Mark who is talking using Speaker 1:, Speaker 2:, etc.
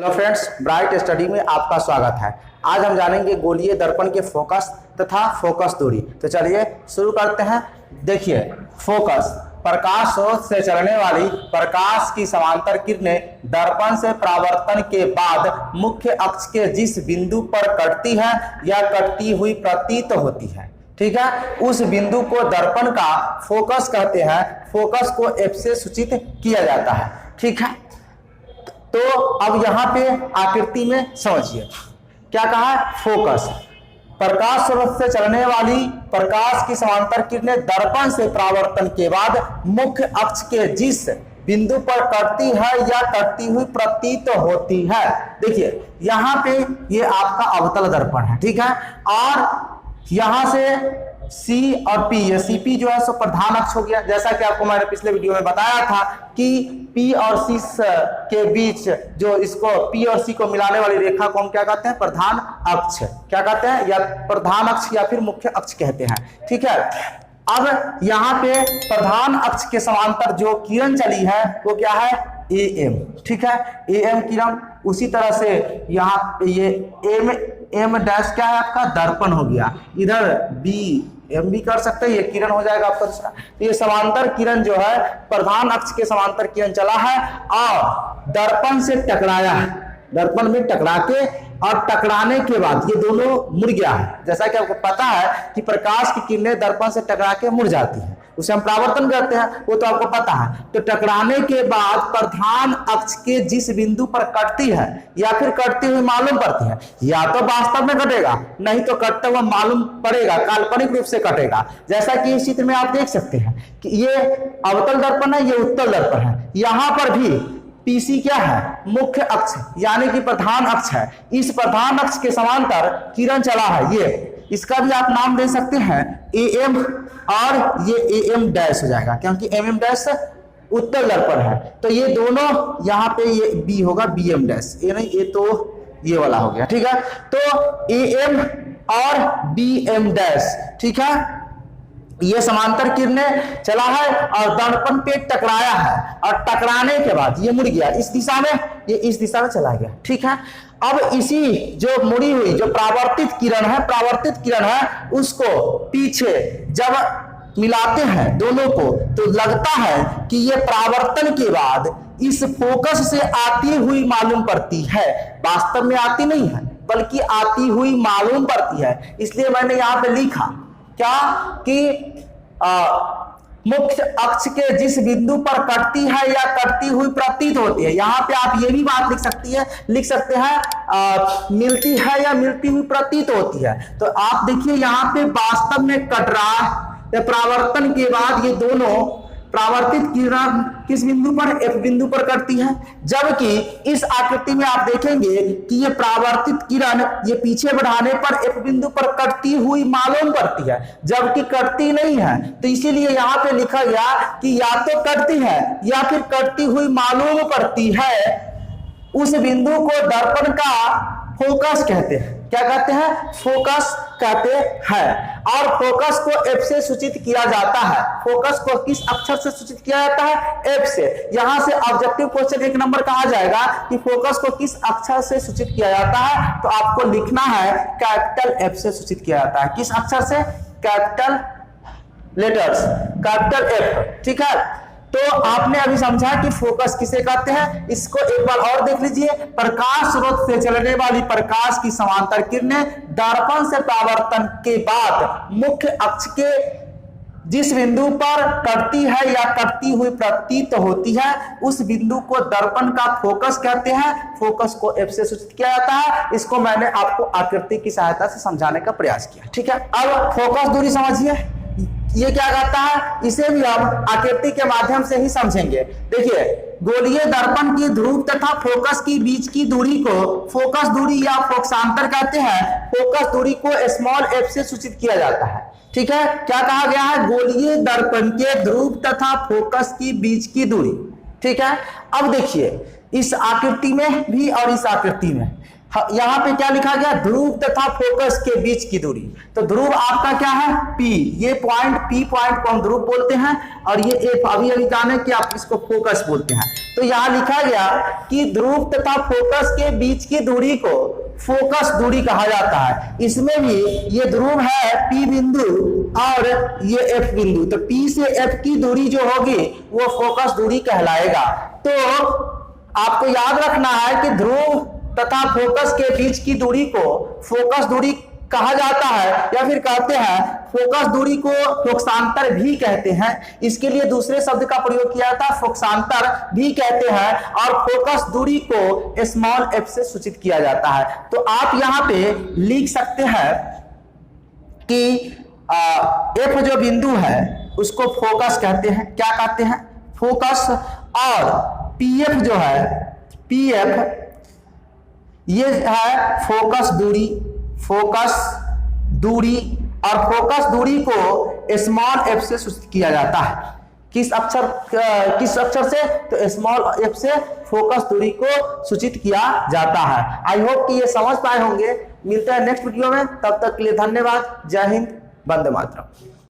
Speaker 1: Hello friends, bright study में आपका स्वागत है। आज हम जानेंगे गोलीय दर्पण के फोकस तथा फोकस दूरी। तो चलिए शुरू करते हैं। देखिए, फोकस प्रकाश स्रोत से चलने वाली प्रकाश की समांतर किरणें दर्पण से परावर्तन के बाद मुख्य अक्ष के जिस बिंदु पर कटती है या कटती हुई प्रतीत होती है, ठीक है, उस बिंदु को दर्पण का फोकस कहते हैं। फोकस को एफ से सूचित किया जाता है, ठीक है। तो अब यहाँ पे आकृति में समझिए क्या कहा है। फोकस प्रकाश स्रोत से चलने वाली प्रकाश की समांतर किरणें दर्पण से परावर्तन के बाद मुख्य अक्ष के जिस बिंदु पर कटती है या कटती हुई प्रतीत होती है। देखिए यहाँ पे ये आपका अवतल दर्पण है, ठीक है, और यहां से C और P, ये CP जो है सो प्रधान अक्ष हो गया। जैसा कि आपको मैंने पिछले वीडियो में बताया था कि P और C के बीच जो इसको P और C को मिलाने वाली रेखा को हम क्या कहते हैं, प्रधान अक्ष। क्या कहते हैं, या प्रधान अक्ष या फिर मुख्य अक्ष कहते हैं, ठीक है। अब यहाँ पे प्रधान अक्ष के समांतर जो किरण चली है वो क्या है, AM, ठीक है, AM किरण। उसी तरह से यहाँ ये M डैश क्या है आपका दर्पण हो गया। इधर M भी कर सकते हैं, ये किरण हो जाएगा आपका दूसरा। तो ये समांतर किरण जो है प्रधान अक्ष के समांतर किरण चला है और दर्पण से टकराया है, दर्पण में टकरा के और टकराने के बाद ये दोनों मुड़ गया है। जैसा कि आपको पता है कि प्रकाश की किरणें दर्पण से टकरा के मुड़ जाती हैं, उसे हम परावर्तन कहते हैं, वो तो आपको पता है। तो टकराने के बाद प्रधान अक्ष के जिस बिंदु पर कटती है या फिर कटती हुई मालूम पड़ती है, या तो वास्तव में कटेगा, नहीं तो कटता हुआ मालूम पड़ेगा, काल्पनिक रूप से कटेगा। जैसा कि इस चित्र में आप देख सकते हैं कि ये अवतल दर्पण है, ये उत्तल दर्पण है। यहां पर भी PC क्या है, मुख्य अक्ष यानी कि प्रधान अक्ष है। इस प्रधान अक्ष के समांतर किरण चला है, ये इसका भी आप नाम दे सकते हैं AM, और ये AM डैश हो जाएगा क्योंकि MM डैश उत्तल दर्पण है। तो ये दोनों यहाँ पे ये B होगा, BM डैश, ये नहीं, ये तो ये वाला हो गया, ठीक है। तो AM और BM डैश, ठीक है, ये समांतर किरणें चला है और दर्पण पे टकराया है और टकराने के बाद ये मुड़ गया इस दिशा में, ये इस दिशा में चला गया, ठीक है। अब इसी जो मुड़ी हुई जो परावर्तित किरण है उसको पीछे जब मिलाते हैं दोनों को तो लगता है कि ये परावर्तन के बाद इस फोकस से आती हुई मालूम पड़ती है। वास्तव में आती नहीं है बल्कि आती हुई मालूम पड़ती है। इसलिए मैंने यहां पे लिखा क्या कि मुख्य अक्ष के जिस बिंदु पर कटती है या कटती हुई प्रतीत होती है। यहां पे आप ये भी बात लिख सकते हैं मिलती है या मिलती हुई प्रतीत होती है। तो आप देखिए यहाँ पे वास्तव में कट रहा है, परावर्तन के बाद ये दोनों परावर्तित किरण किस बिंदु पर, F बिंदु पर करती है। जबकि इस आकृति में आप देखेंगे कि ये परावर्तित किरण ये पीछे बढ़ाने पर F बिंदु पर कटती हुई मालूम पड़ती है, जबकि कटती नहीं है। तो इसीलिए यहाँ पे लिखा गया कि या तो कटती है या फिर कटती हुई मालूम पड़ती है। उस बिंदु को दर्पण का फोकस कहते हैं। क्या कहते हैं, फोकस कहते हैं। और फोकस को F से सूचित किया जाता है। फोकस को किस अक्षर से सूचित किया जाता है, F से। यहां से ऑब्जेक्टिव क्वेश्चन 1 नंबर का आ जाएगा कि फोकस को किस अक्षर से सूचित किया जाता है। तो आपको लिखना है कैपिटल F से सूचित किया जाता है। किस अक्षर से, कैपिटल लेटर्स, कैपिटल F, ठीक है। तो आपने अभी समझा कि फोकस किसे कहते हैं। इसको एक बार और देख लीजिए। प्रकाश स्रोत से चलने वाली प्रकाश की समांतर किरणें दर्पण से परावर्तन के बाद मुख्य अक्ष के जिस बिंदु पर कटती है या कटती हुई प्रतीत होती है उस बिंदु को दर्पण का फोकस कहते हैं। फोकस को F से सूचित किया जाता है। इसको मैंने आपको आकृति की सहायता से समझाने का प्रयास किया, ठीक है। अब फोकस दूरी समझिए, ये क्या कहता है, इसे भी हम आकृति के माध्यम से ही समझेंगे। देखिए, गोलीय दर्पण की ध्रुव तथा फोकस की बीच की दूरी को फोकस दूरी या फोकसांतर कहते हैं। फोकस दूरी को स्मॉल f से सूचित किया जाता है, ठीक है। क्या कहा गया है, गोलीय दर्पण के ध्रुव तथा फोकस की बीच की दूरी, ठीक है। अब देखिए इस आकृति में भी और इस आकृति में यहाँ पे क्या लिखा गया, ध्रुव तथा फोकस के बीच की दूरी। तो ध्रुव आपका क्या है, P, ये पॉइंट P पॉइंट को हम ध्रुव बोलते हैं, और ये F अभी अभी जाने कि आप इसको फोकस बोलते हैं। तो यहाँ लिखा गया कि ध्रुव तथा फोकस के बीच की दूरी को फोकस दूरी कहा जाता है। इसमें भी ये ध्रुव है P बिंदु और ये F बिंदु, तो P से F की दूरी जो होगी वो फोकस दूरी कहलाएगा। तो आपको याद रखना है कि ध्रुव तथा फोकस के बीच की दूरी को फोकस दूरी कहा जाता है, या फिर कहते हैं फोकस दूरी को फोकसांतर भी कहते हैं। इसके लिए दूसरे शब्द का प्रयोग किया जाता है, फोकसांतर भी कहते हैं, और फोकस दूरी को स्मॉल f से सूचित किया जाता है। तो आप यहाँ पे लिख सकते हैं कि f जो बिंदु है उसको फोकस कहते हैं। क्या कहते हैं, फोकस। और pf जो है, pf ये है फोकस दूरी, फोकस दूरी, और फोकस दूरी को स्मॉल f से सूचित किया जाता है। किस अक्षर से, तो स्मॉल f से फोकस दूरी को सूचित किया जाता है। आई होप कि ये समझ पाए होंगे। मिलते हैं नेक्स्ट वीडियो में, तब तक के लिए धन्यवाद। जय हिंद, वंदे मातरम।